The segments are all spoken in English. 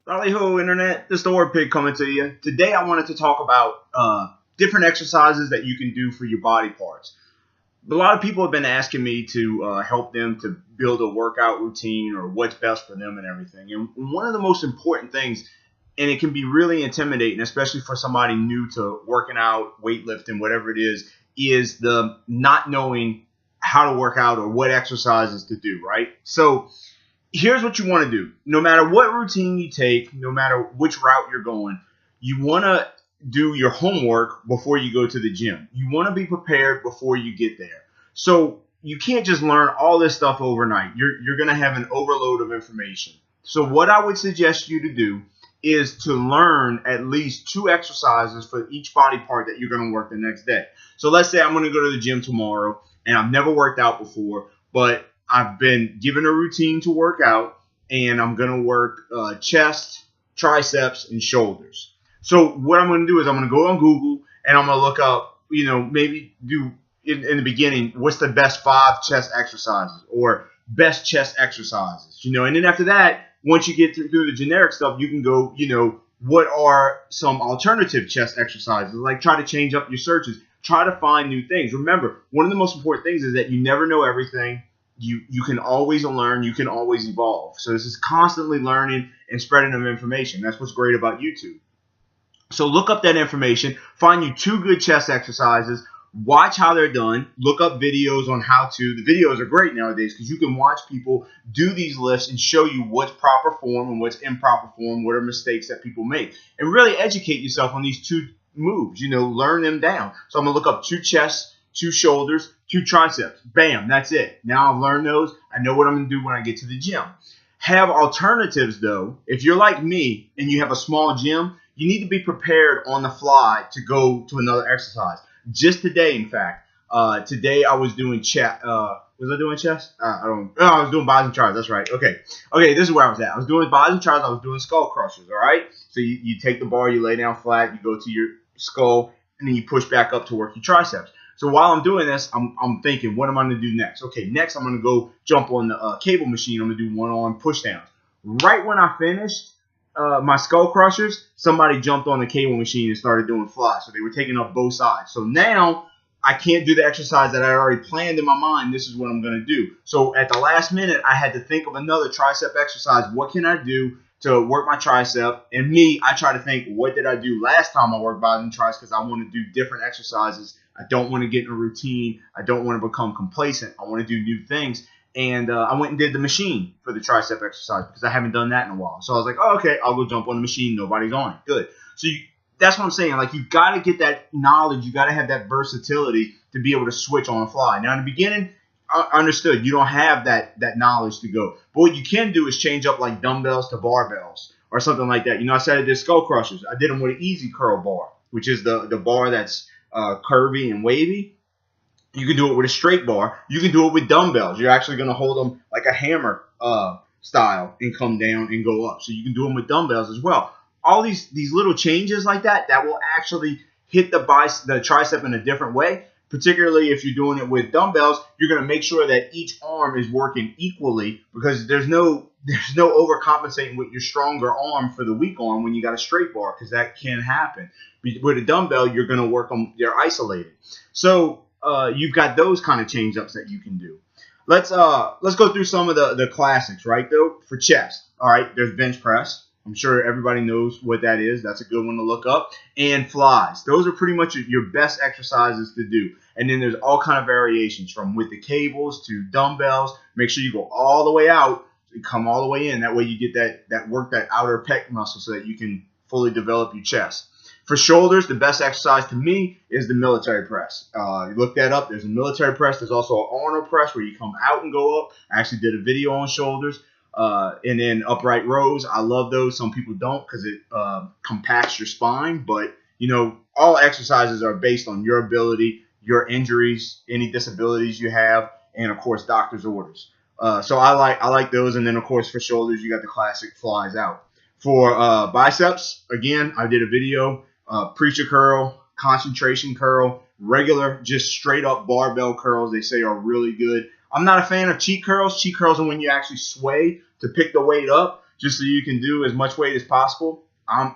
Rally ho, internet. This is the Orpig coming to you. Today, I wanted to talk about different exercises that you can do for your body parts. A lot of people have been asking me to help them to build a workout routine or what's best for them and everything. And one of the most important things, and it can be really intimidating, especially for somebody new to working out, weightlifting, whatever it is the not knowing how to work out or what exercises to do, right? So here's what you want to do. No matter what routine you take, no matter which route you're going, you want to do your homework before you go to the gym. You want to be prepared before you get there. So you can't just learn all this stuff overnight. You're going to have an overload of information. So what I would suggest you to do is to learn at least 2 exercises for each body part that you're going to work the next day. So let's say I'm going to go to the gym tomorrow and I've never worked out before, but I've been given a routine to work out, and I'm going to work chest, triceps, and shoulders. So what I'm going to do is I'm going to go on Google, and I'm going to look up, maybe do in the beginning, what's the best 5 chest exercises or best chest exercises, and then after that, once you get through the generic stuff, you can go, what are some alternative chest exercises? Like try to change up your searches, try to find new things. Remember, one of the most important things is that you never know everything. You can always learn, you can always evolve. So this is constantly learning and spreading of information. That's what's great about YouTube. So look up that information, find you 2 good chest exercises, watch how they're done, look up videos on how to. The videos are great nowadays because you can watch people do these lifts and show you what's proper form and what's improper form, what are mistakes that people make, and really educate yourself on these 2 moves, learn them down. So I'm going to look up 2 chests, 2 shoulders, 2 triceps. Bam, that's it. Now I've learned those. I know what I'm going to do when I get to the gym. Have alternatives, though. If you're like me and you have a small gym, you need to be prepared on the fly to go to another exercise. Just today, in fact. Today I was doing chest. Was I doing chest? I was doing bis and tris. That's right. Okay, this is where I was at. I was doing bis and tris. I was doing skull crushers, all right? So you take the bar, you lay down flat, you go to your skull, and then you push back up to work your triceps. So while I'm doing this, I'm thinking, what am I going to do next? Okay, next I'm going to go jump on the cable machine. I'm going to do one-arm push-downs. Right when I finished my skull crushers, somebody jumped on the cable machine and started doing flies. So they were taking up both sides. So now I can't do the exercise that I already planned in my mind. This is what I'm going to do. So at the last minute, I had to think of another tricep exercise. What can I do to work my tricep? And I try to think, what did I do last time I worked bis and tris? Because I want to do different exercises. I don't want to get in a routine. I don't want to become complacent. I want to do new things. And I went and did the machine for the tricep exercise because I haven't done that in a while. So I was like, oh, okay, I'll go jump on the machine. Nobody's on it. Good. So that's what I'm saying. Like, you got to get that knowledge. You got to have that versatility to be able to switch on the fly. Now, in the beginning, I understood. You don't have that knowledge to go. But what you can do is change up like dumbbells to barbells or something like that. I said I did skull crushers. I did them with an easy curl bar, which is the bar that's curvy and wavy. You can do it with a straight bar. You can do it with dumbbells. You're actually going to hold them like a hammer style and come down and go up. So you can do them with dumbbells as well. All these little changes like that will actually hit the tricep in a different way. Particularly if you're doing it with dumbbells, you're going to make sure that each arm is working equally because there's no overcompensating with your stronger arm for the weak arm when you got a straight bar, because that can happen. With a dumbbell, you're going to work them. They're isolated. So you've got those kind of change ups that you can do. Let's go through some of the classics, right? Though for chest, all right. There's bench press. I'm sure everybody knows what that is. That's a good one to look up. And flies. Those are pretty much your best exercises to do. And then there's all kind of variations from with the cables to dumbbells. Make sure you go all the way out and come all the way in. That way you get that work, that outer pec muscle, so that you can fully develop your chest. For shoulders, the best exercise to me is the military press. You look that up. There's a military press. There's also an Arnold press where you come out and go up. I actually did a video on shoulders. And then upright rows. I love those. Some people don't because it compacts your spine. But, all exercises are based on your ability, your injuries, any disabilities you have, and, of course, doctor's orders. So I like those. And then, of course, for shoulders, you got the classic flies out. For biceps, again, I did a video. Preacher curl, concentration curl, regular, just straight up barbell curls, they say are really good. I'm not a fan of cheat curls. Cheat curls are when you actually sway to pick the weight up. just so you can do as much weight as possible.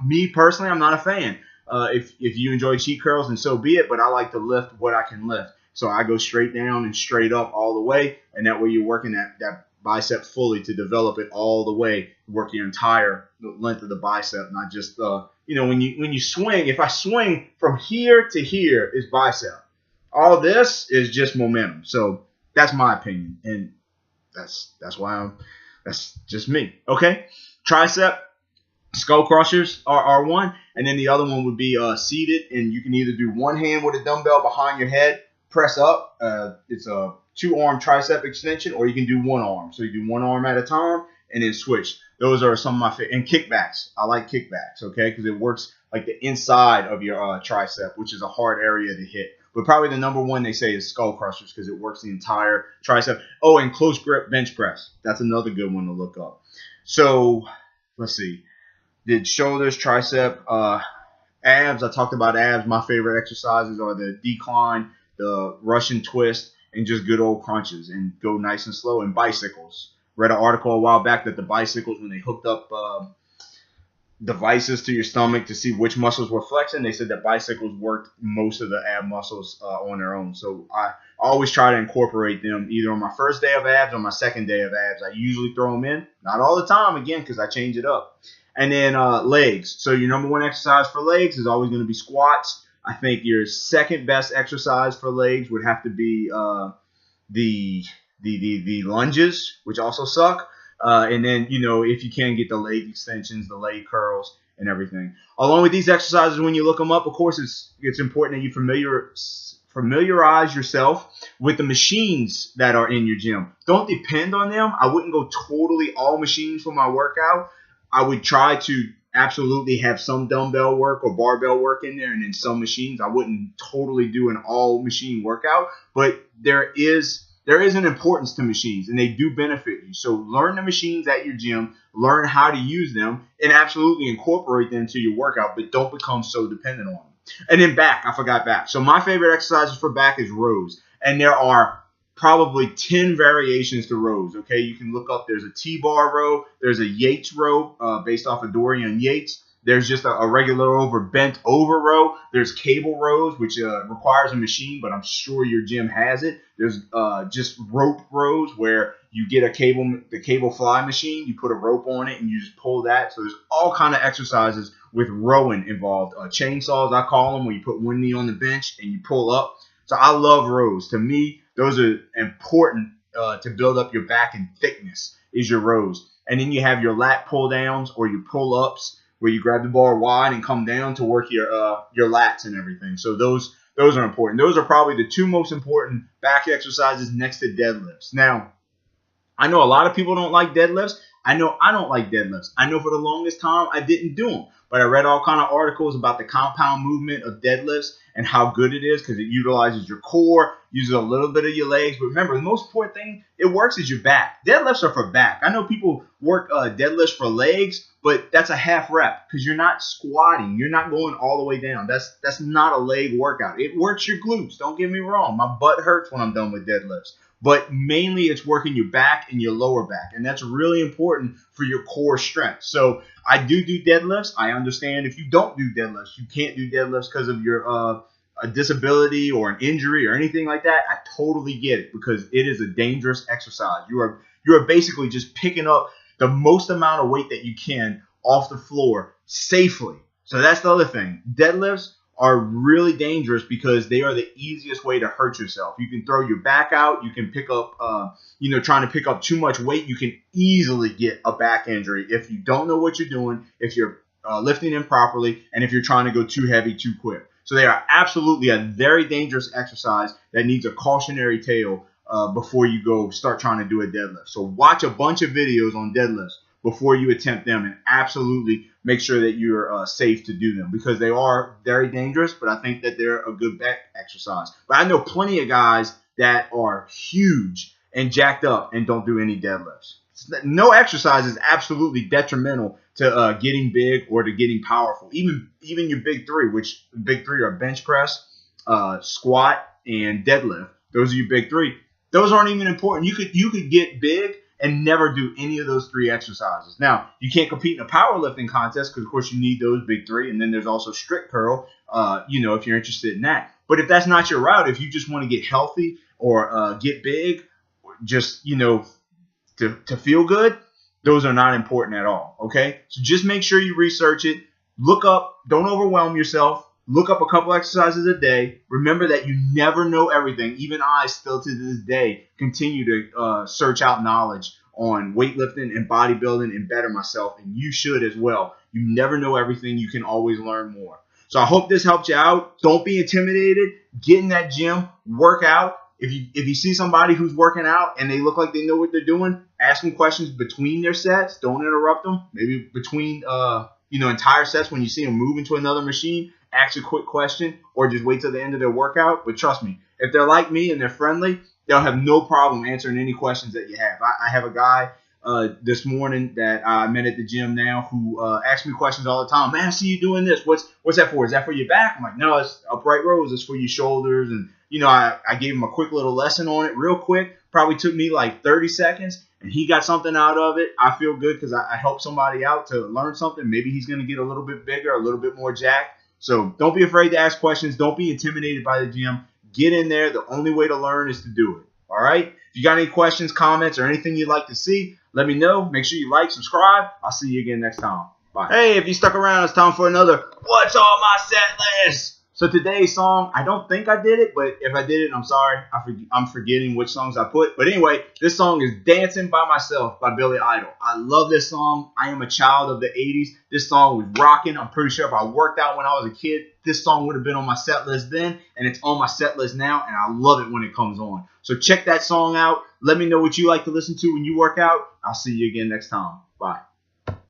Me personally, I'm not a fan. If you enjoy cheat curls, then so be it. But I like to lift what I can lift. So I go straight down and straight up all the way, and that way you're working that bicep fully to develop it all the way, work your entire length of the bicep, not just when you swing. If I swing from here to here is bicep. All this is just momentum. So that's my opinion, and that's just me. Okay, tricep skull crushers are one, and then the other one would be seated, and you can either do one hand with a dumbbell behind your head, press up. It's a 2-arm tricep extension, or you can do one arm. So you do one arm at a time and then switch. Those are some of my favorite. And kickbacks. I like kickbacks, okay, because it works like the inside of your tricep, which is a hard area to hit. But probably the number one they say is skull crushers because it works the entire tricep. Oh, and close grip bench press. That's another good one to look up. So let's see. Did shoulders, tricep, abs. I talked about abs. My favorite exercises are the decline, the Russian twist, and just good old crunches, and go nice and slow. And bicycles. Read an article a while back that the bicycles, when they hooked up devices to your stomach to see which muscles were flexing, they said that bicycles worked most of the ab muscles on their own. So I always try to incorporate them either on my first day of abs or my second day of abs. I usually throw them in. Not all the time, again, because I change it up. And then legs. So your number one exercise for legs is always going to be squats. I think your second best exercise for legs would have to be the lunges, which also suck. And then, if you can get the leg extensions, the leg curls, and everything. Along with these exercises, when you look them up, of course, it's important that you familiarize yourself with the machines that are in your gym. Don't depend on them. I wouldn't go totally all machines for my workout. I would try to absolutely have some dumbbell work or barbell work in there, and then some machines. I wouldn't totally do an all machine workout, but there is an importance to machines, and they do benefit you. So learn the machines at your gym, learn how to use them, and absolutely incorporate them into your workout, but don't become so dependent on them. And then back, I forgot back. So my favorite exercises for back is rows, and there are probably 10 variations to rows, okay? You can look up, there's a T-bar row, there's a Yates row based off of Dorian Yates. There's just a regular over bent over row. There's cable rows, which requires a machine, but I'm sure your gym has it. There's just rope rows where you get the cable fly machine, you put a rope on it, and you just pull that. So there's all kind of exercises with rowing involved. Chainsaws, I call them, where you put one knee on the bench and you pull up. So I love rows. To me, those are important to build up your back and thickness is your rows. And then you have your lat pull downs or your pull ups, where you grab the bar wide and come down to work your lats and everything. So those are important. Those are probably the two most important back exercises next to deadlifts. Now, I know a lot of people don't like deadlifts. I know I don't like deadlifts. I know for the longest time I didn't do them. But I read all kind of articles about the compound movement of deadlifts and how good it is because it utilizes your core, uses a little bit of your legs. But remember, the most important thing, it works is your back. Deadlifts are for back. I know people work deadlifts for legs, but that's a half rep because you're not squatting. You're not going all the way down. That's not a leg workout. It works your glutes. Don't get me wrong. My butt hurts when I'm done with deadlifts. But mainly it's working your back and your lower back. And that's really important for your core strength. So I do deadlifts. I understand if you don't do deadlifts, you can't do deadlifts because of your a disability or an injury or anything like that. I totally get it because it is a dangerous exercise. You are basically just picking up the most amount of weight that you can off the floor safely. So that's the other thing. Deadlifts are really dangerous because they are the easiest way to hurt yourself. You can throw your back out. You can pick up, trying to pick up too much weight. You can easily get a back injury if you don't know what you're doing, if you're lifting improperly, and if you're trying to go too heavy too quick. So they are absolutely a very dangerous exercise that needs a cautionary tale before you go start trying to do a deadlift. So watch a bunch of videos on deadlifts before you attempt them, and absolutely make sure that you're safe to do them because they are very dangerous, but I think that they're a good back exercise. But I know plenty of guys that are huge and jacked up and don't do any deadlifts. No exercise is absolutely detrimental to getting big or to getting powerful. Even your big three, which big three are bench press, squat, and deadlift. Those are your big three. Those aren't even important. You could get big and never do any of those 3 exercises. Now, you can't compete in a powerlifting contest because, of course, you need those big 3, and then there's also strict curl, if you're interested in that. But if that's not your route, if you just want to get healthy or get big, just, to feel good, those are not important at all, okay? So just make sure you research it. Look up, don't overwhelm yourself. Look up a couple exercises a day. Remember that you never know everything. Even I still to this day continue to search out knowledge on weightlifting and bodybuilding and better myself, and you should as well. You never know everything. You can always learn more. So I hope this helped you out. Don't be intimidated. Get in that gym, work out. If you see somebody who's working out and they look like they know what they're doing, ask them questions between their sets. Don't interrupt them. Maybe between entire sets when you see them move into another machine, ask a quick question or just wait till the end of their workout. But trust me, if they're like me and they're friendly, they'll have no problem answering any questions that you have. I have a guy this morning that I met at the gym now who asks me questions all the time. Man, I see you doing this. What's that for? Is that for your back? I'm like, no, it's upright rows. It's for your shoulders. And, I gave him a quick little lesson on it real quick. Probably took me like 30 seconds. And he got something out of it. I feel good because I helped somebody out to learn something. Maybe he's going to get a little bit bigger, a little bit more jacked. So don't be afraid to ask questions. Don't be intimidated by the gym. Get in there. The only way to learn is to do it. All right? If you got any questions, comments, or anything you'd like to see, let me know. Make sure you like, subscribe. I'll see you again next time. Bye. Hey, if you stuck around, it's time for another What's on My Set List? So today's song, I don't think I did it, but if I did it, I'm sorry. I'm forgetting which songs I put. But anyway, this song is Dancing by Myself by Billy Idol. I love this song. I am a child of the 80s. This song was rocking. I'm pretty sure if I worked out when I was a kid, this song would have been on my set list then, and it's on my set list now, and I love it when it comes on. So check that song out. Let me know what you like to listen to when you work out. I'll see you again next time. Bye.